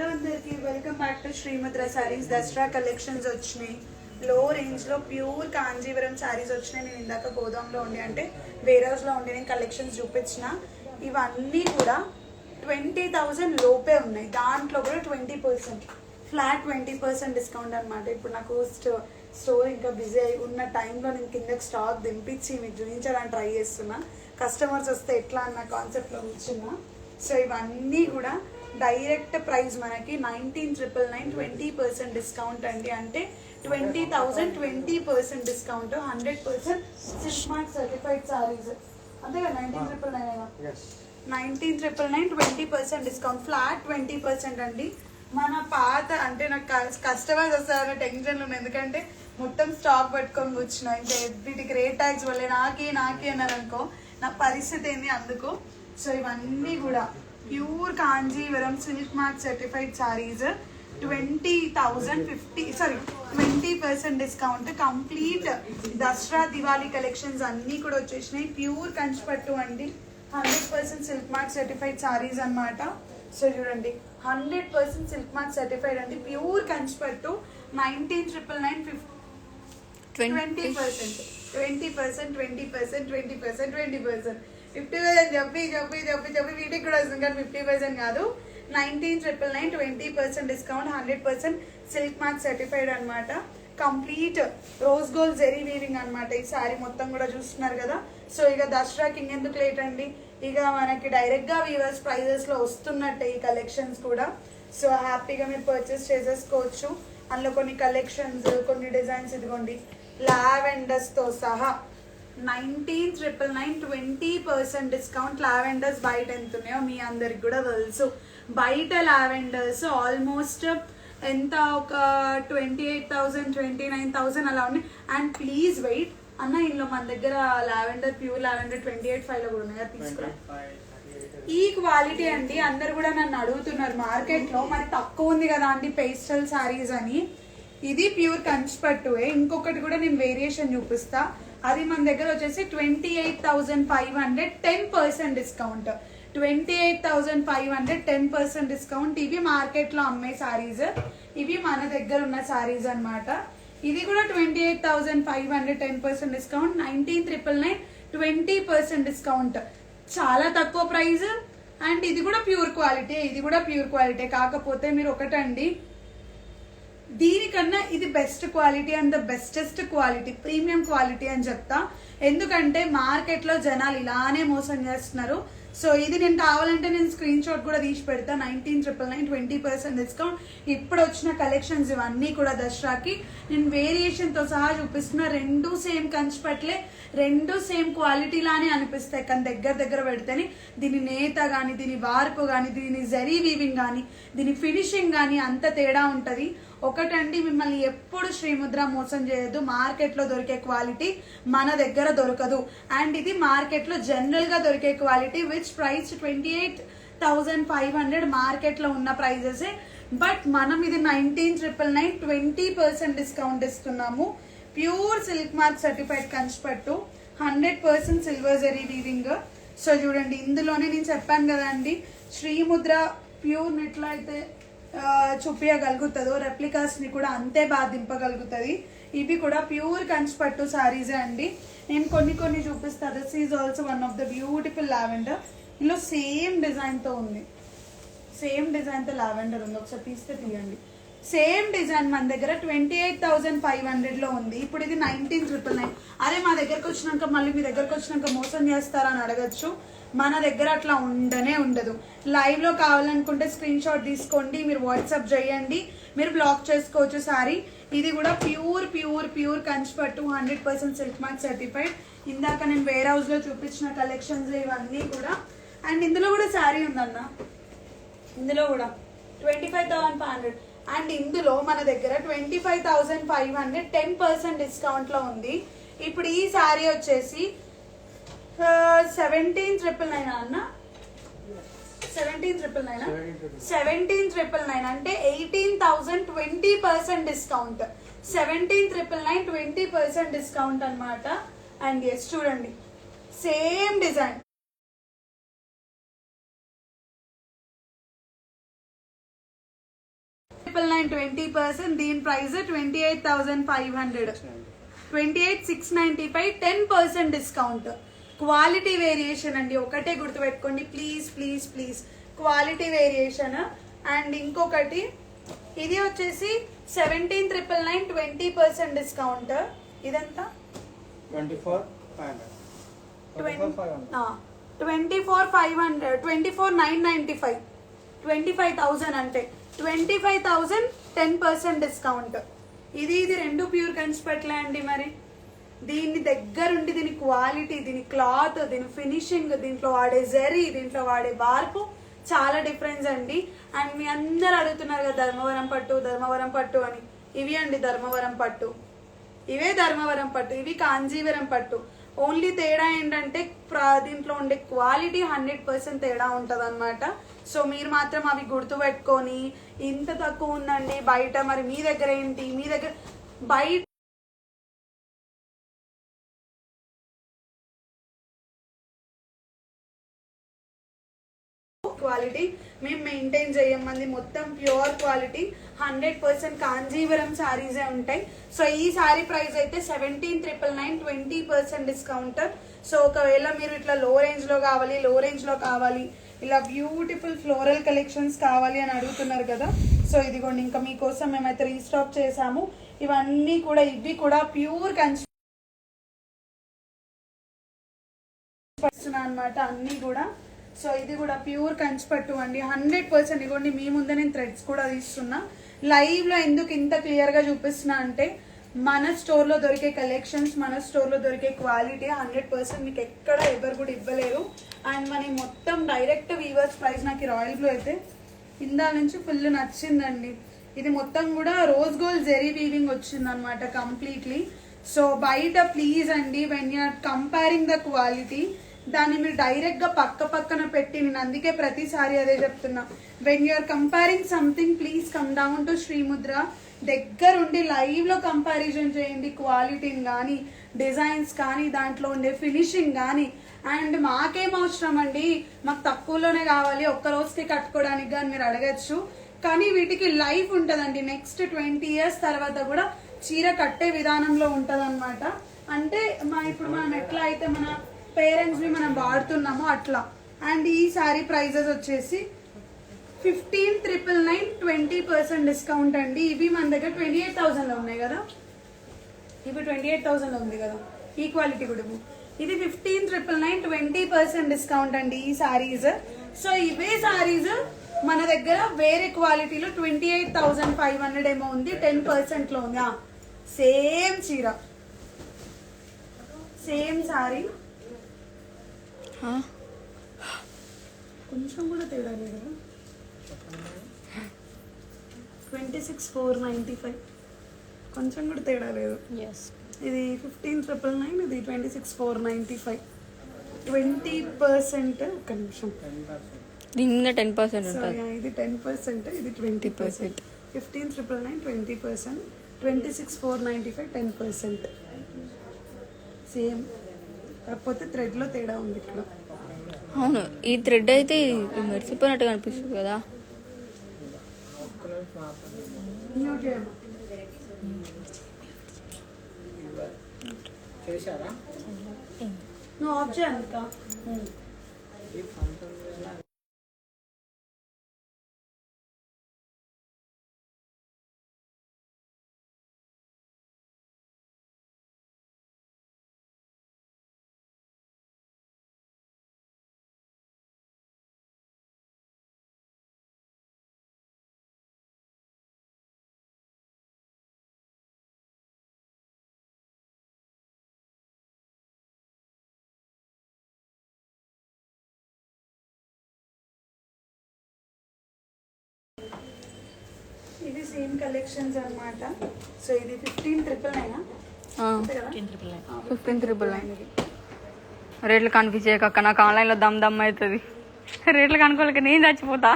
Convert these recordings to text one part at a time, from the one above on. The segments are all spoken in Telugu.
హలో అందరికి welcome back to Srimudra sarees. Dasara collections వచ్చినాయి. లో రేంజ్ లో ప్యూర్ కాంజీవరం సారీస్ వచ్చినాయి. నేను ఇందాక గోదాంలో ఉండి అంటే వేర్ హౌస్ లో ఉండి నేను కలెక్షన్స్ చూపించిన. ఇవన్నీ కూడా 20,000 లోపే ఉన్నాయి. దాంట్లో కూడా 20% ఫ్లాట్ 20% డిస్కౌంట్ అనమాట. ఇప్పుడు నాకు స్టోర్ ఇంకా బిజీ అయి ఉన్న టైంలో నేను కిందకి స్టాక్ దింపించి మీకు చూపించడానికి ట్రై చేస్తున్నా. కస్టమర్స్ వస్తే ఎట్లా అన్న కాన్సెప్ట్లో కూర్చున్నా. సో ఇవన్నీ కూడా డైరెక్ట్ ప్రైస్ మనకి 19,999 20% డిస్కౌంట్ అండి. అంటే 20,000 20% discount. 100% silk mark certified saris అంతే కదా. 19,999 20% డిస్కౌంట్. ఫ్లాట్ 20% అండి. మన పాత అంటే నాకు కస్టమర్స్ వస్తారనే టెన్షన్లు ఉన్నాయి. ఎందుకంటే మొత్తం స్టాక్ పెట్టుకొని కూర్చున్నా. ఇంకా వీటికి రేట్ ట్యాక్స్ వల్లే నాకే అన్నారు అనుకో నా పరిస్థితి ఏంది అందుకు. సో ఇవన్నీ కూడా pure Kanjeevaram silk mark certified saris. 20% discount. Complete Dasara Diwali collections అన్నీ కూడా వచ్చేసినాయి. ప్యూర్ కంచిపట్టు అండి. 100% సిల్క్ మార్క్ సర్టిఫైడ్ సారీస్ అనమాట. సో చూడండి 100% సిల్క్ మార్క్ సర్టిఫైడ్ అండి. ప్యూర్ కంచిపట్టు. 19,999 20% 50% చెప్పి వీటికి కూడా వస్తుంది కానీ 50% కాదు. 19,999 20% డిస్కౌంట్. 100% సిల్క్ మార్క్ సర్టిఫైడ్ అనమాట. Complete rose gold zari weaving అనమాట. ఈ సారీ మొత్తం కూడా చూస్తున్నారు కదా. సో ఇక దసరాకి ఇంకెందుకు లేట్ అండి. ఇక మనకి డైరెక్ట్గా వీవర్స్ ప్రైజెస్లో వస్తున్నట్టే ఈ కలెక్షన్స్ కూడా. సో హ్యాపీగా మీరు పర్చేస్ చేసేసుకోవచ్చు. అందులో కొన్ని కలెక్షన్స్ కొన్ని డిజైన్స్ ఇదిగోండి లావెండర్స్తో సహా 19,999 20% డిస్కౌంట్. లావెండర్స్ బయట ఎంత ఉన్నాయో మీ అందరికి కూడా తెలుసు. బయట లావెండర్స్ ఆల్మోస్ట్ ఎంత ఒక 28,000 29,000 అలా ఉన్నాయి. అండ్ ప్లీజ్ వెయిట్ అన్న, ఇందులో మన దగ్గర లావెండర్ ప్యూర్ లావెండర్ 28,500 కూడా ఉన్నాయి కదా తీసుకురా. ఈ క్వాలిటీ అండి. అందరు కూడా నన్ను అడుగుతున్నారు మార్కెట్లో మరి తక్కువ ఉంది కదా అండి పేస్టల్ సారీస్ అని. ఇది ప్యూర్ కంచిపట్టువే. ఇంకొకటి కూడా నేను వేరియేషన్ చూపిస్తా. అది మన దగ్గర వచ్చేసి 28,500 10% డిస్కౌంట్. 28,500 10% డిస్కౌంట్. ఇవి మార్కెట్లో అమ్మే సారీస్, ఇవి మన దగ్గర ఉన్న సారీస్ అనమాట. ఇది కూడా 28,500 10% డిస్కౌంట్. 19,999 20% డిస్కౌంట్. చాలా తక్కువ ప్రైస్. అండ్ ఇది కూడా ప్యూర్ క్వాలిటీ. కాకపోతే మీరు ఒకటండి, దీనికన్నా ఇది best quality and the bestest quality premium quality అని చెప్తా. ఎందుకంటే మార్కెట్లో జనాలు ఇలానే మోసం చేస్తున్నారు. సో ఇది నేను కావాలంటే నేను స్క్రీన్ షాట్ కూడా తీసి పెడతా. 19,999 20% డిస్కౌంట్. ఇప్పుడు వచ్చిన కలెక్షన్స్ ఇవన్నీ కూడా దసరాకి నేను వేరియేషన్తో సహా చూపిస్తున్నా. రెండు సేమ్ కంచిపట్లే, రెండు సేమ్ క్వాలిటీ లానే అనిపిస్తాయి కానీ దగ్గర పెడితేనే దీని నేత కానీ దీని వార్పు కానీ దీని జరీ వీవింగ్ కానీ దీని ఫినిషింగ్ కానీ అంత తేడా ఉంటుంది. ఒకటండి, మిమ్మల్ని ఎప్పుడు శ్రీముద్ర మోసం చేయదు. మార్కెట్లో దొరికే క్వాలిటీ మన దగ్గర దొరకదు. అండ్ ఇది మార్కెట్లో జనరల్గా దొరికే క్వాలిటీ విచ్ ప్రైస్ 28,500 మార్కెట్లో ఉన్న ప్రైజెసే. బట్ మనం ఇది 19,999 20% డిస్కౌంట్ ఇస్తున్నాము. ప్యూర్ సిల్క్ మార్క్ సర్టిఫైడ్ కంచిపట్టు. 100% సిల్వర్ జరీ వీవింగ్. సో చూడండి ఇందులోనే నేను చెప్పాను కదండి శ్రీముద్ర ప్యూర్ నెట్లో అయితే చూపించగలుగుతుందో రెప్లికాస్ ని కూడా అంతే బాగా దింపగలుగుతుంది. ఇవి కూడా ప్యూర్ కంచిపట్టు సారీసే అండి. నేను కొన్ని చూపిస్తాను. This is also one of the beautiful lavender. ఇందులో సేమ్ డిజైన్ తో లావెండర్ ఉంది. ఒకసారి తీయండి. సేమ్ డిజైన్ మన దగ్గర 28,500 లో ఉంది. ఇప్పుడు ఇది 19,999. అదే మా దగ్గరకు వచ్చినాక మళ్ళీ మీ దగ్గరకు వచ్చినాక మోసం చేస్తారని అడగచ్చు. మన దగ్గర అట్లా ఉండదు. లైవ్ లో కావాలనుకుంటే స్క్రీన్ షాట్ తీసుకోండి, మీరు వాట్సాప్ చేయండి, మీరు బ్లాక్ చేసుకోవచ్చు సారీ. ఇది కూడా ప్యూర్ కంచిపట్టు. 100% సిల్క్ మార్క్ సర్టిఫైడ్. ఇందాక నేను వేర్ హౌస్ లో చూపించిన కలెక్షన్స్ ఇవన్నీ కూడా. అండ్ ఇందులో కూడా శారీ ఉందన్న. ఇందులో కూడా 25,500. అండ్ ఇందులో మన దగ్గర 25,500 10% డిస్కౌంట్ లో ఉంది. ఇప్పుడు ఈ శారీ వచ్చేసి 17,999 అన్న. 17,999 అంటే 18,000 20% డిస్కౌంట్. 17,999 20% డిస్కౌంట్ అనమాట. అండ్ ఎస్ చూడండి సేమ్ డిజైన్. 20%. దీని ప్రైస్ 28,500. 28,695. 10% డిస్కౌంట్. క్వాలిటీ వేరియేషన్ అండి, ఒకటే గుర్తుపెట్టుకోండి please please please, quality variation. And ఇంకొకటి ఇది వచ్చేసి 17,999. 20% డిస్కౌంట్. ఇదంతా 24,500. 24,500. 24,995. 25,000 అంటే 25,000. 10% డిస్కౌంట్. ఇది రెండు ప్యూర్ కంచిపట్లే అండి. మరి దీని దగ్గరుండి దీని క్వాలిటీ, దీని క్లాత్, దీని ఫినిషింగ్, దీంట్లో వాడే జరీ, దీంట్లో వాడే వార్పు చాలా డిఫరెన్స్ అండి. అండ్ మీ అందరు అడుగుతున్నారు కదా ధర్మవరం పట్టు ధర్మవరం పట్టు అని. ఇవి అండి ధర్మవరం పట్టు, ఇవే ధర్మవరం పట్టు, ఇవి కాంజీవరం పట్టు. ఓన్లీ తేడా ఏంటంటే దీంట్లో ఉండే క్వాలిటీ 100% తేడా ఉంటది అనమాట. సో మీరు మాత్రం అవి గుర్తు పెట్టుకొని ఇంత తక్కువ ఉందండి బయట, మరి మీ దగ్గర ఏంటి, మీ దగ్గర బయట క్వాలిటీ మేము మెయింటైన్ చేయమంది, మొత్తం ప్యూర్ క్వాలిటీ 100% కాంజీవరం శారీసే ఉంటాయి. సో ఈ శారీ ప్రైస్ అయితే 17,999. 20% డిస్కౌంట్. సో ఒకవేళ మీరు ఇట్లా లో రేంజ్ లో కావాలి, ఇలా బ్యూటిఫుల్ ఫ్లోరల్ కలెక్షన్స్ కావాలి అని అడుగుతున్నారు కదా. సో ఇదిగోండి, ఇంకా మీకోసం మేమైతే రీస్టాక్ చేసాము. ఇవన్నీ కూడా ఇవి కూడా ప్యూర్ కంచి అన్నమాట అన్ని కూడా. సో ఇది కూడా ప్యూర్ కంచిపట్టు అండి 100%. ఇదిగోండి మీ ముందే నేను థ్రెడ్స్ కూడా తీస్తున్నా. లైవ్ లో ఎందుకు ఇంత క్లియర్ గా చూపిస్తున్నా అంటే మన స్టోర్ లో దొరికే కలెక్షన్స్, మన స్టోర్ లో దొరికే క్వాలిటీ 100% మీకు ఎక్కడ ఎవరు కూడా ఇవ్వలేరు. అండ్ మనకి మొత్తం డైరెక్ట్ వీవర్స్ ప్రైస్. నాకు రాయల్ బ్లూ అయితే ఇందా నుంచి ఫుల్ నచ్చిందండి. ఇది మొత్తం కూడా రోజ్ గోల్డ్ జెరీ వీవింగ్ వచ్చింది అనమాట కంప్లీట్లీ. సో బయట ప్లీజ్ అండి, when you're comparing the quality, దాన్ని మీరు డైరెక్ట్ గా పక్కన పెట్టి, నేను అందుకే ప్రతిసారి అదే చెప్తున్నా, when you're comparing something please come down to Srimudra. దగ్గరుండి లైవ్ లో కంపారిజన్ చేయండి, క్వాలిటీని కానీ, డిజైన్స్ కానీ, దాంట్లో ఉండే ఫినిషింగ్ కానీ. అండ్ మాకేం అవసరం అండి, మాకు తక్కువలోనే కావాలి, ఒక్క రోజుకి కట్టుకోవడానికి కానీ మీరు అడగచ్చు. కానీ వీటికి లైఫ్ ఉంటుందండి, నెక్స్ట్ 20 years తర్వాత కూడా చీర కట్టే విధానంలో ఉంటది అనమాట. అంటే ఇప్పుడు మనం ఎట్లా అయితే మన పేరెంట్స్ ని మనం వాడుతున్నామో అట్లా. అండ్ ఈ సారీ ప్రైజెస్ వచ్చేసి 15,999. 20% డిస్కౌంట్ అండి. ఇవి మన దగ్గర 28,000 లో ఉన్నాయి కదా, ఇవి 28,000 లో ఉంది కదా ఈ క్వాలిటీ కూడా. ఇది 15,999. 20% డిస్కౌంట్ అండి ఈ సారీస్. సో ఇవే సారీస్ మన దగ్గర వేరే క్వాలిటీలో 28,500 ఏమో ఉంది, 10% లో ఉంది. సేమ్ చీర, సేమ్ సారీ, కొంచెం కూడా తేడా లేదు. 26,495, కొంచెం కూడా తేడా లేదు. ఇది 15,999, ఇది 26,495. 20%. ఒక్క నిమిషం, దీని 10% ఇది 10%, ఇది 20%. 15,999. 20%. 26,495. 10%. సేమ్, కాకపోతే థ్రెడ్ లో తేడా ఉంది ఇక్కడ. అవును, ఈ థ్రెడ్ అయితే మెరిసిపోయినట్టు కనిపిస్తుంది కదా. నువ్వు ఆఫ్ చేయాలి. ఇది సేమ్ కలెక్షన్స్ అన్నమాట. సో ఇది 15,999. 15,999. రేట్లు కన్ఫ్యూజ్ చేయక, నాకు ఆన్లైన్లో దమ్ అవుతుంది. రేట్లు కనుక్కోలేక నేను చచ్చిపోతా,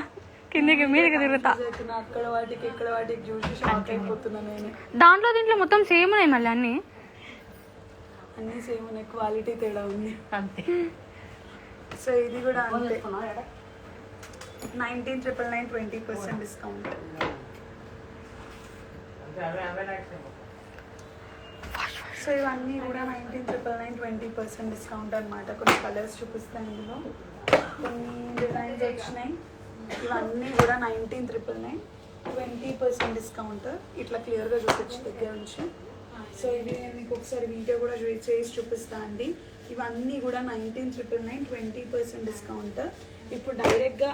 కిందికి మీదకి తిరుగుతా. అక్కడ వాటికి ఇక్కడ వాటికి చూసి షాక్ అయిపోతున్నా నేను. దాంట్లో దీంట్లో మొత్తం సేమ్ ఉన్నాయి, మళ్ళీ అన్నీ సేమ్ ఉన్నాయి, క్వాలిటీ తేడా ఉంది అంతే. సో ఇది కూడా అంతే, 19,999. 20% డిస్కౌంట్. సో ఇవన్నీ కూడా 19,999 20% డిస్కౌంట్ అనమాట. కొన్ని కలర్స్ చూపిస్తాను ఇందులో, కొన్ని డిజైన్స్ వచ్చినాయి. ఇవన్నీ కూడా 19,999 20% డిస్కౌంట్. ఇట్లా క్లియర్గా చూపించు దగ్గర నుంచి. సో ఇది నేను మీకు ఒకసారి వీడియో కూడా చేసి చూపిస్తాను అండి. ఇవన్నీ కూడా 19,999 20% డిస్కౌంట్. ఇప్పుడు డైరెక్ట్గా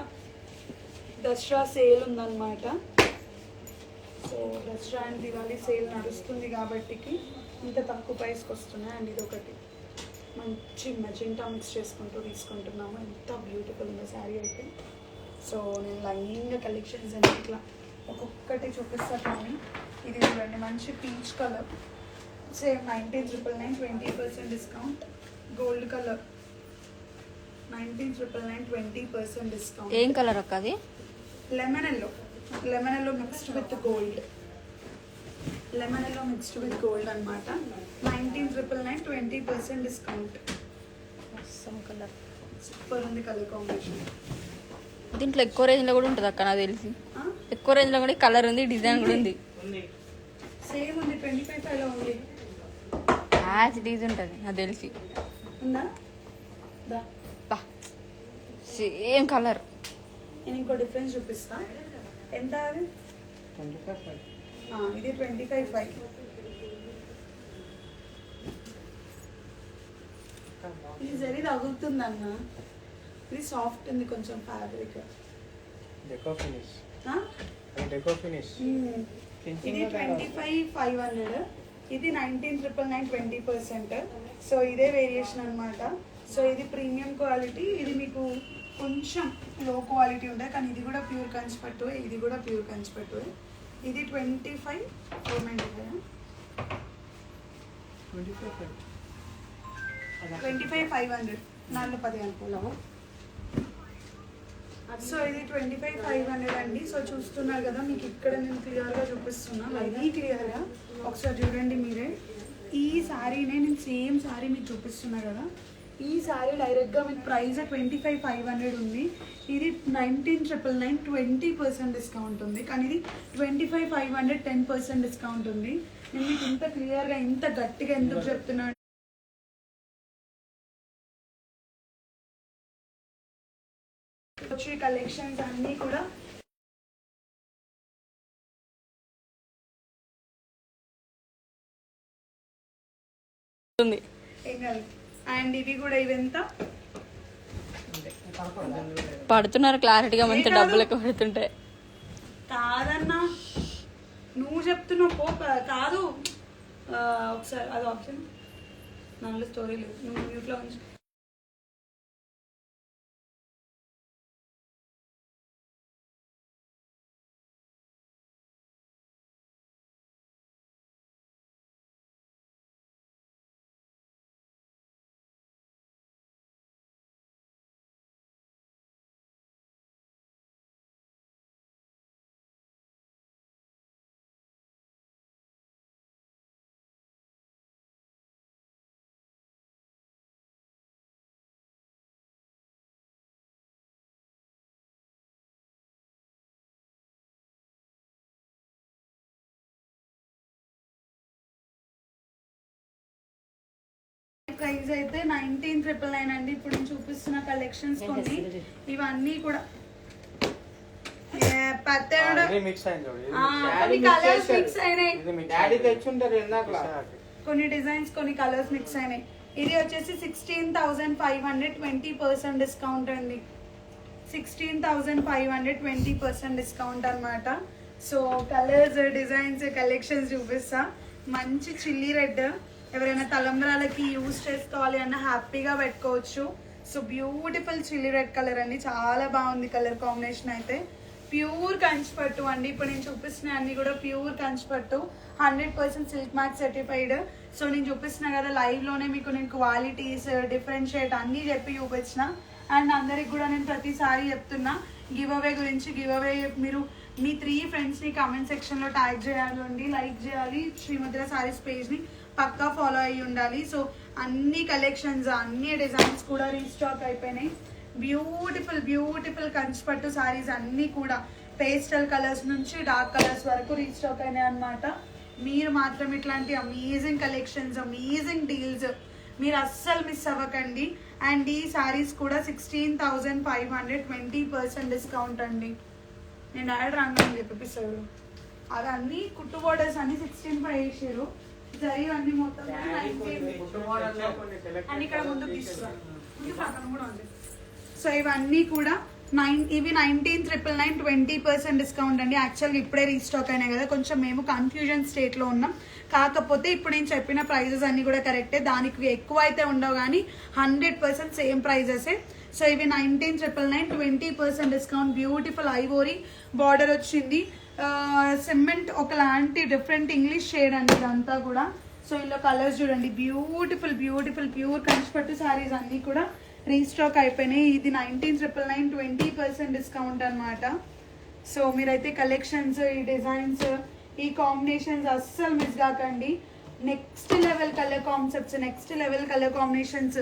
దసరా సేల్ ఉందన్నమాట. So Dasara and Diwali sale నడుస్తుంది కాబట్టి ఇంత తక్కువ ప్రైస్కి వస్తున్నాయి. అండ్ ఇది ఒకటి మంచి మెజెంటా మిక్స్ చేసుకుంటూ తీసుకుంటున్నాము. ఎంత బ్యూటిఫుల్ ఉందో శారీ అయితే. సో నేను లైన్గా కలెక్షన్స్ అన్ని ఇట్లా ఒక్కొక్కటి చూపిస్తాను. కానీ ఇది చూడండి, మంచి peach colour, same 19,999 20% discount. Gold colour 19,999 20% discount. ఏం కలర్ అక్క అది? Lemon yellow mixed with gold. Lemon yellow mixed with gold అనమాట. 19,999 20% డిస్కౌంట్. కలర్ సూపర్ ఉంది కలర్ కాంబినేషన్. దీంట్లో ఎక్కువ రేంజ్లో కూడా ఉంటుంది అక్క, నాకు తెలిసి. ఎక్కువ రేంజ్లో కూడా కలర్ ఉంది, డిజైన్ కూడా ఉంది. సేమ్ ఉంది, 25 ఉంది. యాజ్ డీజ్ ఉంటుంది నాకు తెలిసి. ఉందా? Same colour. నేను ఇంకో డిఫరెన్స్ చూపిస్తా. ఎంత అది? 25. ఇది 25.5. ఇది జరీ తగులుతుంది అన్న. ఇది సాఫ్ట్ ఉంది కొంచెం fabric. Deco finish. Deco finish. ఇది 25,500. ఇది 19,999 20%. సో ఇదే వేరియేషన్ అనమాట. సో ఇది ప్రీమియం క్వాలిటీ. ఇది మీకు కొంచెం లో క్వాలిటీ ఉంటాయి, కానీ ఇది కూడా ప్యూర్ కంచిపట్టు, ఇది కూడా ప్యూర్ కంచిపట్టు. ఇది 25,495. 25,500 410 అనుకున్నాము. సో ఇది 25,500 అండి. సో చూస్తున్నారు కదా, మీకు ఇక్కడ నేను క్లియర్గా చూపిస్తున్నా, వెరీ క్లియర్గా. ఒకసారి చూడండి మీరే. ఈ శారీనే నేను సేమ్ శారీ మీకు చూపిస్తున్నా కదా, ఈ శారీ డైరెక్ట్గా మీకు ప్రైస్ 25,500 ఉంది. ఇది 19,999 20% డిస్కౌంట్ ఉంది. కానీ ఇది 25,500 10% డిస్కౌంట్ ఉంది. నేను మీకు ఇంత క్లియర్గా ఇంత గట్టిగా ఎందుకు చెప్తున్నాను, వచ్చే కలెక్షన్స్ అన్నీ కూడా ఏం కాదు. అండ్ ఇవి కూడా ఇవెంత పడుతున్నారు క్లారిటీగా, మంచి డబ్బులు ఎక్కువ పడుతుంటాయి. కాదన్నా, నువ్వు చెప్తున్నావు పో. కాదు, ఒకసారి అది ఆప్షన్ నల్ల స్టోరీ లేదు, నువ్వు మ్యూట్లో ఉంచు. ప్రైస్ అయితే 19,999 అండి. ఇప్పుడు నేను చూపిస్తున్న కలెక్షన్స్ కొన్ని ఇవన్నీ కూడా కొన్ని డిజైన్స్ కొన్ని కలర్స్ మిక్స్ అయినాయి. ఇది వచ్చేసి 16,500 20% డిస్కౌంట్ అండి. 16,500 20% డిస్కౌంట్ అనమాట. సో కలర్స్ డిజైన్స్ కలెక్షన్స్ చూపిస్తా. మంచి చిల్లీ రెడ్, ఎవరైనా తలంబ్రాలకి యూజ్ చేసుకోవాలి అన్న హ్యాపీగా పెట్టుకోవచ్చు. So beautiful chilli red colour అండి, చాలా బాగుంది కలర్ కాంబినేషన్ అయితే. ప్యూర్ కంచిపట్టు అండి. ఇప్పుడు నేను చూపిస్తున్న అన్ని కూడా ప్యూర్ కంచిపట్టు, 100% సిల్క్ మార్క్ సర్టిఫైడ్. సో నేను చూపిస్తున్నా కదా లైవ్లోనే మీకు నేను క్వాలిటీస్ డిఫరెన్షియేట్ అన్నీ చెప్పి చూపించిన. అండ్ అందరికి కూడా నేను ప్రతిసారి చెప్తున్నా గివ్ అవే గురించి. గివ్ అవే మీరు మీ 3 ఫ్రెండ్స్ని కామెంట్ సెక్షన్లో ట్యాగ్ చేయాలి, లైక్ చేయాలి, శ్రీముద్ర సారీస్ పేజ్ని పక్కా ఫాలో అయ్యి ఉండాలి. సో అన్ని కలెక్షన్స్ అన్ని డిజైన్స్ కూడా రీస్టాక్ అయిపోయినాయి. బ్యూటిఫుల్ బ్యూటిఫుల్ కంచిపట్టు సారీస్ అన్నీ కూడా పేస్టల్ కలర్స్ నుంచి డార్క్ కలర్స్ వరకు రీస్టాక్ అయినాయి అనమాట. మీరు మాత్రం ఇట్లాంటి అమేజింగ్ కలెక్షన్స్, అమేజింగ్ డీల్స్ మీరు అస్సలు మిస్ అవ్వకండి. అండ్ ఈ సారీస్ కూడా 16,500, 20% డిస్కౌంట్ అండి. నేను యాడ్ రాంగని చెప్పిస్తాడు. అవి అన్ని కుట్టు బోర్డర్స్ అన్ని 16,500 వేసారు. జరిగి అన్ని మొత్తం 19 అండ్ ఇక్కడ ముందుకు తీసుకున్నాను. ముందు పక్కన కూడా ఉంది. సో ఇవన్నీ కూడా ఇవి 19,999, 20% డిస్కౌంట్ అండి. యాక్చువల్గా ఇప్పుడే రీస్టాక్ అయినాయి కదా, కొంచెం మేము కన్ఫ్యూజన్ స్టేట్లో ఉన్నాం. కాకపోతే ఇప్పుడు నేను చెప్పిన ప్రైజెస్ అన్ని కూడా కరెక్టే, దానికి ఎక్కువ అయితే ఉండవు కానీ 100% సేమ్ ప్రైజెసే. సో ఇవి 19,999, 20% డిస్కౌంట్. బ్యూటిఫుల్ ఐవోరీ బార్డర్ వచ్చింది. సిమెంట్ ఒకలాంటి డిఫరెంట్ ఇంగ్లీష్ షేడ్ అండి ఇదంతా కూడా. సో ఇందులో కలర్స్ చూడండి, బ్యూటిఫుల్ బ్యూటిఫుల్ ప్యూర్ కంచిపట్టు శారీస్ అన్నీ కూడా రీస్టాక్ అయిపోయినాయి. ఇది 19,999, 20% డిస్కౌంట్ అనమాట. సో మీరైతే కలెక్షన్స్, ఈ డిజైన్స్, ఈ కాంబినేషన్స్ అస్సలు మిస్ కాకండి. Next level colour concepts, next level colour combinations,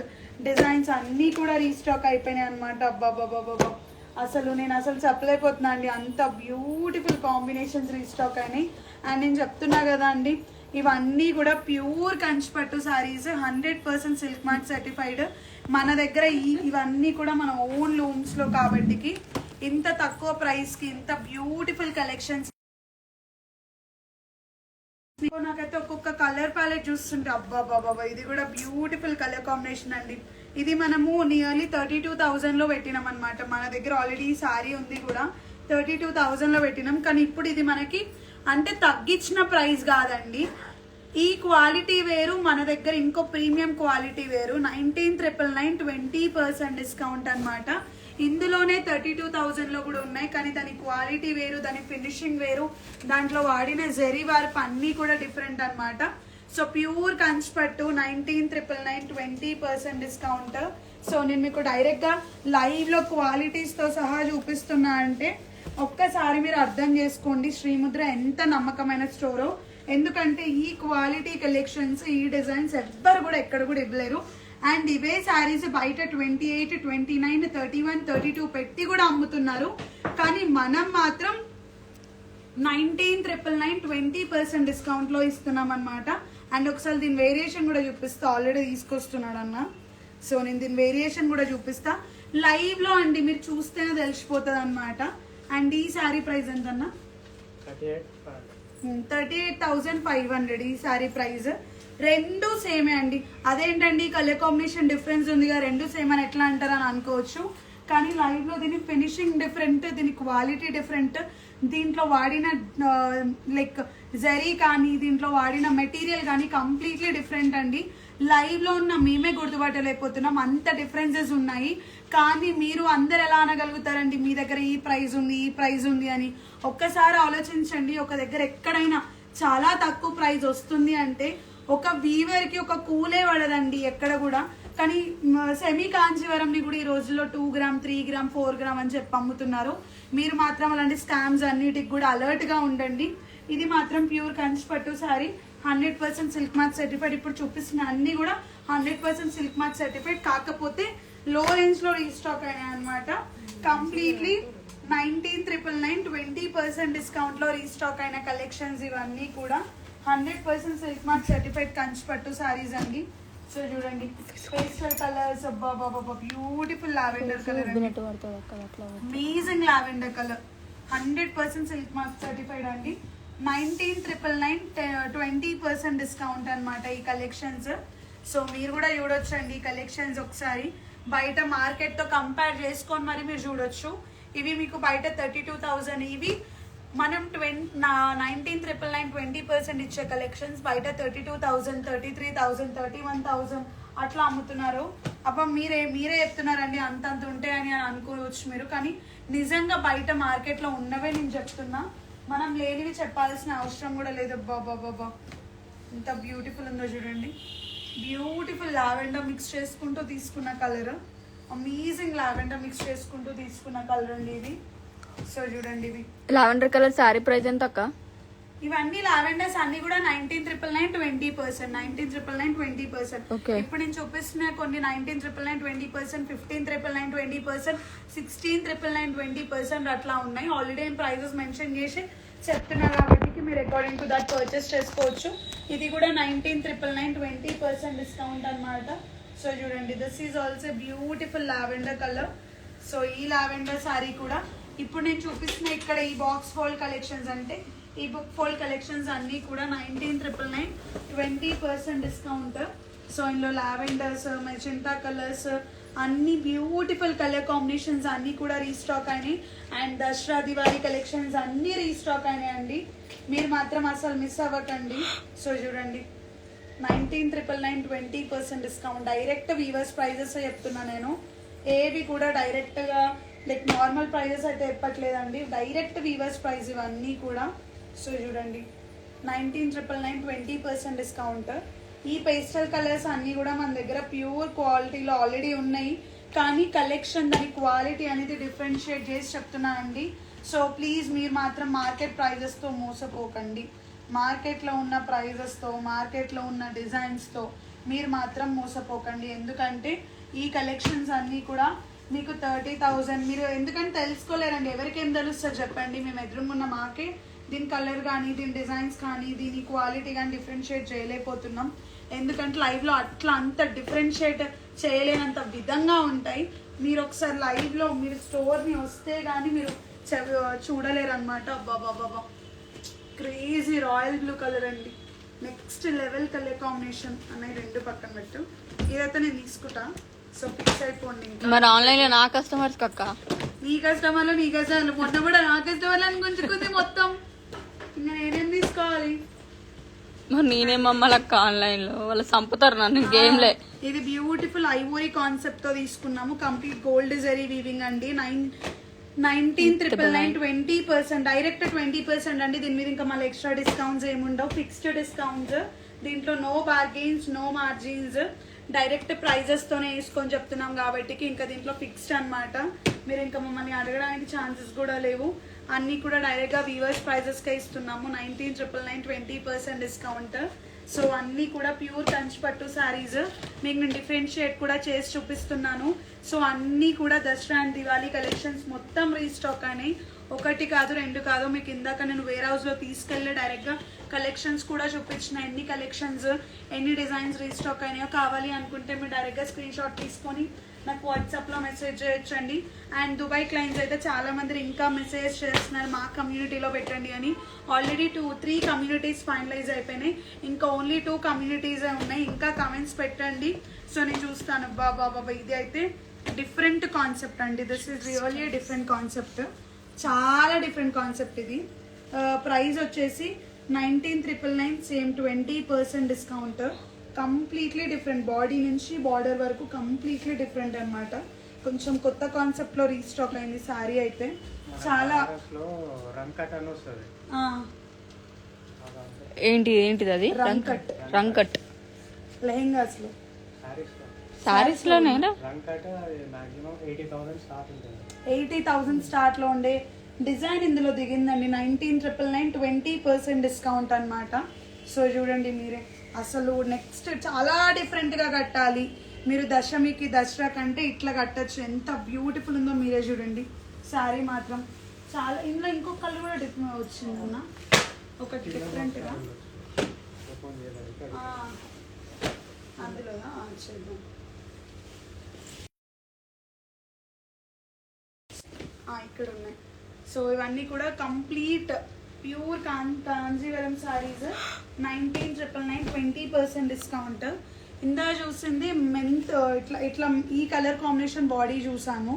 designs అన్నీ కూడా రీస్టాక్ అయిపోయినాయి అనమాట. అబ్బాబాబాబా అసలు నేను చెప్పలేకపోతున్నా అండి, అంత బ్యూటిఫుల్ కాంబినేషన్స్ రీస్టాక్ అయినాయి. అండ్ నేను చెప్తున్నా కదా అండి, ఇవన్నీ కూడా ప్యూర్ కంచిపట్టు సారీస్, 100% సిల్క్ మార్క్ సర్టిఫైడ్. మన దగ్గర ఇవన్నీ కూడా మన ఓన్ లూమ్స్లో కాబట్టికి ఇంత తక్కువ ప్రైస్కి ఇంత బ్యూటిఫుల్ కలెక్షన్స్. నాకైతే ఒక్కొక్క కలర్ ప్యాలెట్ చూస్తుంటే అబ్బా బాబా, ఇది కూడా బ్యూటిఫుల్ కలర్ కాంబినేషన్ అండి. ఇది మనము నియర్లీ 32,000లో పెట్టినాం అనమాట. మన దగ్గర ఆల్రెడీ ఈ సారీ ఉంది కూడా 32,000లో పెట్టినాం. కానీ ఇప్పుడు ఇది మనకి అంటే తగ్గించిన ప్రైస్ కాదండి, ఈ క్వాలిటీ వేరు, మన దగ్గర ఇంకో ప్రీమియం క్వాలిటీ వేరు. 19,999, 20% డిస్కౌంట్ అనమాట. ఇందులోనే 32,000లో కూడా ఉన్నాయి, కానీ దాని క్వాలిటీ వేరు, దాని ఫినిషింగ్ వేరు, దాంట్లో వాడిన జరీ వర్క్ అన్నీ కూడా డిఫరెంట్ అనమాట. సో ప్యూర్ కంచిపట్టు 19,999, 20% డిస్కౌంట్. సో నేను మీకు డైరెక్ట్గా లైవ్లో క్వాలిటీస్తో సహా చూపిస్తున్నా అంటే ఒక్కసారి మీరు అర్థం చేసుకోండి శ్రీముద్ర ఎంత నమ్మకమైన స్టోరో. ఎందుకంటే ఈ క్వాలిటీ కలెక్షన్స్, ఈ డిజైన్స్ ఎవ్వరు కూడా ఎక్కడ కూడా ఇవ్వలేరు. అండ్ ఇవే శారీస్ బయట 28, 29, 31, 32 పెట్టి కూడా అమ్ముతున్నారు. కానీ మనం మాత్రం 19,999, 20% డిస్కౌంట్లో ఇస్తున్నాం అనమాట. అండ్ ఒకసారి దీని వేరియేషన్ కూడా చూపిస్తా, ఆల్రెడీ తీసుకొస్తున్నాడు అన్న. సో నేను దీని వేరియేషన్ కూడా చూపిస్తా లైవ్లో అండి, మీరు చూస్తేనే తెలిసిపోతుంది అనమాట. అండ్ ఈ శారీ ప్రైస్ ఎంతన్నా? 38,500 ఈ శారీ ప్రైస్. రెండు సేమే అండి. అదేంటండి కలర్ కాంబినేషన్ డిఫరెన్స్ ఉందిగా, రెండు సేమ్ అని ఎట్లా అంటారని అనుకోవచ్చు. కానీ లైవ్లో దీని ఫినిషింగ్ డిఫరెంట్, దీని క్వాలిటీ డిఫరెంట్, దీంట్లో వాడిన లైక్ జరీ కానీ దీంట్లో వాడిన మెటీరియల్ కానీ కంప్లీట్లీ డిఫరెంట్ అండి. లైవ్లో ఉన్న మేమే గుర్తుపట్టలేకపోతున్నాం, అంత డిఫరెన్సెస్ ఉన్నాయి. కానీ మీరు అందరు ఎలా అనగలుగుతారండి మీ దగ్గర ఈ ప్రైస్ ఉంది, ఈ ప్రైస్ ఉంది అని? ఒక్కసారి ఆలోచించండి. ఒక దగ్గర ఎక్కడైనా చాలా తక్కువ ప్రైస్ వస్తుంది అంటే ఒక వీవర్కి ఒక కూలే పడదండి ఎక్కడ కూడా. కానీ సెమీ కాంచీవరంని కూడా ఈ రోజుల్లో 2 గ్రామ్, 3 గ్రామ్, 4 గ్రామ్ అని చెప్పి అమ్ముతున్నారు. మీరు మాత్రం అలాంటి స్కామ్స్ అన్నిటికి కూడా అలర్ట్గా ఉండండి. ఇది మాత్రం ప్యూర్ కంచిపట్టు శారీ, 100% సిల్క్ మార్క్ సర్టిఫైడ్. ఇప్పుడు చూపిస్తున్న అన్ని కూడా 100% సిల్క్ మార్క్ సర్టిఫైడ్. కాకపోతే లో రేంజ్లో రీస్టాక్ అయినాయి అనమాట. కంప్లీట్లీ 19,999, 20% డిస్కౌంట్లో రీస్టాక్ అయిన కలెక్షన్స్ ఇవన్నీ కూడా 100% సిల్క్ మార్క్ సర్టిఫైడ్ కంచిపట్టు శారీస్ అండి. సో చూడండి pastel colours, beautiful lavender colour, amazing lavender colour, 100% silk mark certified అండి. 19,999, 20% డిస్కౌంట్ అనమాట ఈ కలెక్షన్స్. సో మీరు కూడా చూడొచ్చండి ఈ కలెక్షన్స్ ఒకసారి. బయట మార్కెట్తో కంపేర్ చేసుకొని మరి మీరు చూడొచ్చు. ఇవి మీకు బయట 32,000, ఇవి మనం 19,999, 20% ఇచ్చే కలెక్షన్స్ బయట 32,000, 33,000, 31,000 అట్లా అమ్ముతున్నారు. అబ్బా మీరే చెప్తున్నారండి అంత ఉంటాయని అనుకోవచ్చు మీరు. కానీ నిజంగా బయట మార్కెట్లో ఉన్నవే నేను చెప్తున్నా, మనం లేనివి చెప్పాల్సిన అవసరం కూడా లేదు. బాబా ఎంత బ్యూటిఫుల్ ఉందో చూడండి. బ్యూటిఫుల్ లావెండర్ మిక్స్ చేసుకుంటూ తీసుకున్న కలర్, అమేజింగ్ లావెండర్ మిక్స్ చేసుకుంటూ తీసుకున్న కలర్ అండి ఇది. సో చూడండి ఇవి లావెండర్ కలర్ శారీ ప్రైస్ ఎంత అక్క? ఇవన్నీ లావెండర్స్ అన్ని కూడా 19,999, 20%, 19,999, 20%. ఇప్పుడు నేను చూపిస్తున్న కొన్ని 19,999, 20%, 15,999, 20%, 16,999, 20% అట్లా ఉన్నాయి. ఆల్రెడీ నేను ప్రైజెస్ మెన్షన్ చేసి చెప్తున్నా కాబట్టి మీరు అకార్డింగ్ టు దట్ పర్చేస్ చేసుకోవచ్చు. ఇది కూడా 19,999 20% డిస్కౌంట్ అన్నమాట. సో చూడండి, this is also beautiful lavender colour. So ఈ లావెండర్ సారీ కూడా ఇప్పుడు నేను చూపిస్తున్న ఇక్కడ ఈ బాక్స్ ఫోల్డ్ కలెక్షన్స్ అంటే ఈ బుక్ ఫోల్డ్ కలెక్షన్స్ అన్నీ కూడా 19,999 20% డిస్కౌంట్. సో ఇందులో లావెండర్స్, మెజెంటా కలర్స్ అన్ని బ్యూటిఫుల్ కలర్ కాంబినేషన్స్ అన్నీ కూడా రీస్టాక్ అయినాయి. అండ్ దసరా దివాళీ కలెక్షన్స్ అన్నీ రీస్టాక్ అయినాయండి. మీరు మాత్రం అసలు మిస్ అవ్వకండి. సో చూడండి, 19,999 20% డిస్కౌంట్. డైరెక్ట్ వీవర్స్ ప్రైజెస్ చెప్తున్నా నేను, ఏవి కూడా డైరెక్ట్గా లైక్ నార్మల్ ప్రైజెస్ అయితే చెప్పట్లేదండి, డైరెక్ట్ వీవర్స్ ప్రైస్ ఇవన్నీ కూడా. సో చూడండి, 19,999 20% డిస్కౌంట్. ఈ పేస్టల్ కలర్స్ అన్నీ కూడా మన దగ్గర ప్యూర్ క్వాలిటీలో ఆల్రెడీ ఉన్నాయి, కానీ కలెక్షన్ దాని క్వాలిటీ అనేది డిఫరెన్షియేట్ చేసి చెప్తున్నా అండి. సో ప్లీజ్ మీరు మాత్రం మార్కెట్ ప్రైజెస్తో మోసపోకండి. మార్కెట్లో ఉన్న ప్రైజెస్తో, మార్కెట్లో ఉన్న డిజైన్స్తో మీరు మాత్రం మోసపోకండి. ఎందుకంటే ఈ కలెక్షన్స్ అన్నీ కూడా మీకు 30,000 మీరు ఎందుకంటే తెలుసుకోలేరండి. ఎవరికేం తెలుస్తుంది చెప్పండి? మేము ఎదురుకున్న మాకే దీని కలర్ కానీ, దీని డిజైన్స్ కానీ, దీని క్వాలిటీ కానీ డిఫరెన్షియేట్ చేయలేకపోతున్నాం. ఎందుకంటే లైవ్లో అట్లా అంత డిఫరెన్షియేట్ చేయలేనంత విధంగా ఉంటాయి. మీరు ఒకసారి లైవ్లో మీరు స్టోర్ని వస్తే కానీ మీరు చూడలేరు అనమాట. అబ్బాబాబా, క్రేజీ రాయల్ బ్లూ కలర్ అండి, నెక్స్ట్ లెవెల్ కలర్ కాంబినేషన్ అనే రెండు పక్కన పెట్టు. ఇదైతే నేను తీసుకుంటా. సో ఫిక్స్ అయిపోండి. మరి ఆన్లైన్ లో నా కస్టమర్స్ కక్క, నీ కస్టమర్లు మొన్న కూడా నా కస్టమర్లను గుంజుకుంది మొత్తం. ఇంకా నేనేం తీసుకోవాలి? మరి నేనేమమ్మలక్క ఆన్లైన్ లో వాళ్ళు చంపుతారు నన్ను గేమ్ లే. ఇది బ్యూటిఫుల్ ఐవోరీ కాన్సెప్ట్ తో తీసుకున్నాము. కంప్లీట్ గోల్డ్ జరీ వీవింగ్ అండి. 19,999 20%, డైరెక్ట్ 20% అండి. దీని మీద ఇంకా మళ్ళీ ఎక్స్ట్రా డిస్కౌంట్స్ ఏముండవు, ఫిక్స్డ్ డిస్కౌంట్స్. దీంట్లో నో బార్గెయిన్స్, నో మార్జిన్స్, డైరెక్ట్ ప్రైజెస్తోనే వేసుకొని చెప్తున్నాం కాబట్టి ఇంకా దీంట్లో ఫిక్స్డ్ అనమాట. మీరు ఇంకా మమ్మల్ని అడగడానికి ఛాన్సెస్ కూడా లేవు. అన్నీ కూడా డైరెక్ట్గా వీవర్స్ ప్రైజెస్కే ఇస్తున్నాము. 19,999 20% డిస్కౌంట్. సో అన్నీ కూడా ప్యూర్ కంచిపట్టు శారీస్. మీకు నేను డిఫరెన్షియేట్ కూడా చేసి చూపిస్తున్నాను. సో అన్నీ కూడా దసరా అండ్ దివాళీ కలెక్షన్స్ మొత్తం రీస్టాక్ అయినాయి. ఒకటి కాదు, రెండు కాదు. మీకు ఇందాక నేను వేర్ హౌస్లో తీసుకెళ్ళి డైరెక్ట్గా కలెక్షన్స్ కూడా చూపించిన. ఎన్ని కలెక్షన్స్, ఎన్ని డిజైన్స్ రీస్టాక్ అయినాయో కావాలి అనుకుంటే మీరు డైరెక్ట్గా స్క్రీన్ షాట్ తీసుకొని నాకు వాట్సాప్లో మెసేజ్ చేయొచ్చండి. అండ్ దుబాయ్ క్లయింట్స్ అయితే చాలామంది ఇంకా మెసేజ్ చేస్తున్నారు మా కమ్యూనిటీలో పెట్టండి అని. ఆల్రెడీ 2-3 కమ్యూనిటీస్ ఫైనలైజ్ అయిపోయినాయి. ఇంకా ఓన్లీ 2 కమ్యూనిటీస్ ఉన్నాయి. ఇంకా కమెంట్స్ పెట్టండి. సో నేను చూస్తాను. బాబా, ఇది అయితే డిఫరెంట్ కాన్సెప్ట్ అండి. This is really different concept, చాలా డిఫరెంట్ కాన్సెప్ట్. ఇది ప్రైస్ వచ్చేసి 19,999, same 20% discount. Completely different, body నుంచి బార్డర్ వరకు కంప్లీట్లీ డిఫరెంట్ అనమాట. కొంచెం కొత్త కాన్సెప్ట్లో రీస్టాక్ అయింది శారీ అయితే. చాలా ఏంటిది అది? రంకట్ లెహెంగాస్లో, సారీస్ లోనే 80,000 స్టార్ట్ లో ఉండే డిజైన్ ఇందులో దిగిందండి. 19,999 20% డిస్కౌంట్ అనమాట. సో చూడండి మీరే, అసలు నెక్స్ట్ చాలా డిఫరెంట్ గా కట్టాలి మీరు. దశమికి, దసరా కంటే ఇట్లా కట్టచ్చు. ఎంత బ్యూటిఫుల్ ఉందో మీరే చూడండి. శారీ మాత్రం చాలా. ఇందులో ఇంకొక కలర్ కూడా డిఫరెంట్ వచ్చిందన్న, ఒకటి డిఫరెంట్ గా. అందులో చేద్దాం. ఇక్కడ ఉన్నాయి. సో ఇవన్నీ కూడా complete pure Kanjeevaram saris. 19,999 20% discount. ఇందా చూసింది మెంత్, ఇట్లా ఈ కలర్ కాంబినేషన్ బాడీ చూసాము.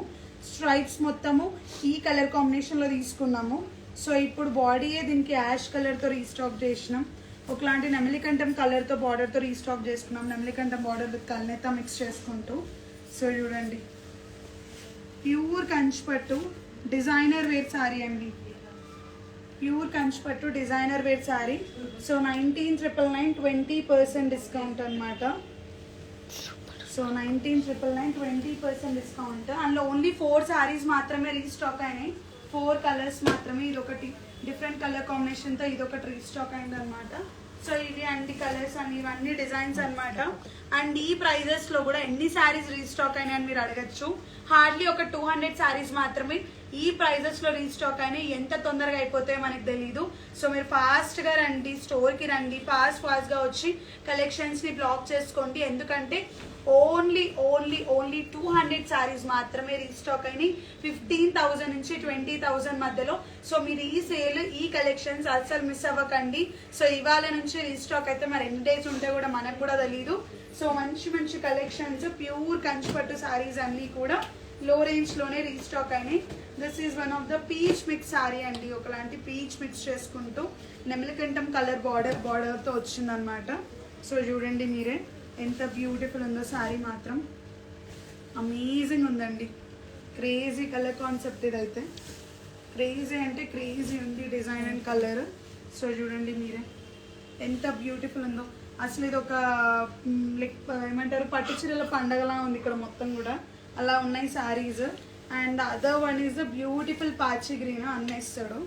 స్ట్రైప్స్ మొత్తము ఈ కలర్ కాంబినేషన్లో తీసుకున్నాము. సో ఇప్పుడు బాడీయే దీనికి యాష్ కలర్తో రీస్టాక్ చేసినాం. ఒకలాంటి నెమలికంఠం కలర్తో బార్డర్తో రీస్టాక్ చేసుకున్నాం. నెమలికంఠం బార్డర్ విత్ కల్నేత మిక్స్ చేసుకుంటూ. సో చూడండి, pure Kanchipattu designer wear saree అండి. Pure Kanchipattu designer wear saree. So 19,999 20% discount అనమాట. So 19,999 20% discount. అందులో ఓన్లీ 4 శారీస్ మాత్రమే రీస్టాక్ అయినాయి. 4 కలర్స్ మాత్రమే. ఇది ఒకటి డిఫరెంట్ కలర్ కాంబినేషన్తో ఇదొకటి రీస్టాక్ అయింది అనమాట. సో ఇవి అన్ని కలర్స్ అని ఇవన్నీ డిజైన్స్ అనమాట. అండ్ ఈ ప్రైజెస్లో కూడా ఎన్ని శారీస్ రీస్టాక్ అయినాయి అని మీరు అడగచ్చు. హార్డ్లీ ఒక 200 శారీస్ మాత్రమే ఈ ప్రైజెస్లో రీస్టాక్ అయినా ఎంత తొందరగా అయిపోతాయో మనకు తెలీదు. సో మీరు ఫాస్ట్గా రండి, స్టోర్కి రండి, ఫాస్ట్గా వచ్చి కలెక్షన్స్ని బ్లాక్ చేసుకోండి. ఎందుకంటే ఓన్లీ 200 శారీస్ మాత్రమే రీస్టాక్ అయినాయి 15,000 నుంచి 20,000 మధ్యలో. సో మీరు ఈ సేల్, ఈ కలెక్షన్స్ అస్సలు మిస్ అవ్వకండి. సో ఇవాళ నుంచి రీస్టాక్ అయితే మరి ఎన్ని డేస్ ఉంటే కూడా మనకు కూడా తెలీదు. సో మంచి కలెక్షన్స్, ప్యూర్ కంచిపట్టు శారీస్ అన్నీ కూడా లో రేంజ్లోనే రీస్టాక్ అయినాయి. This is one of the peach mix sari అండి. ఒకలాంటి పీచ్ మిక్స్ చేసుకుంటూ నెమలికంఠం కలర్ బార్డర్తో వచ్చిందనమాట. సో చూడండి మీరే ఎంత బ్యూటిఫుల్ ఉందో శారీ, మాత్రం అమేజింగ్ ఉందండి. క్రేజీ కలర్ కాన్సెప్ట్ ఇదైతే, క్రేజీ అంటే క్రేజీ ఉంది డిజైన్ అండ్ కలర్. సో చూడండి మీరే ఎంత బ్యూటిఫుల్ ఉందో. అసలు ఇది ఒక లైక్ ఏమంటారు పట్టు చీరల పండగలా ఉంది ఇక్కడ మొత్తం కూడా, అలా ఉన్నాయి saris. And other one is the beautiful పాచి గ్రీన్ అన్నేస్తాడు.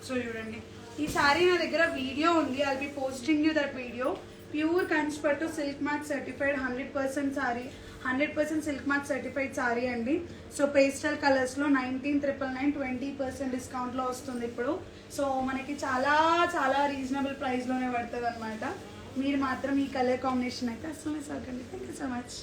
సో చూడండి ఈ శారీ నా దగ్గర వీడియో ఉంది, I be posting you that video. Pure Kanchipattu silk mark certified 100% sorry, 100% silk mark certified sorry అండి. సో పేస్టల్ కలర్స్లో 19,999 20% డిస్కౌంట్లో వస్తుంది ఇప్పుడు. సో మనకి చాలా రీజనబుల్ ప్రైస్లోనే పడుతుంది అనమాట. మీరు మాత్రం ఈ కలర్ కాంబినేషన్ అయితే అసలు మిస్ అవ్వకండి. Thank you so much.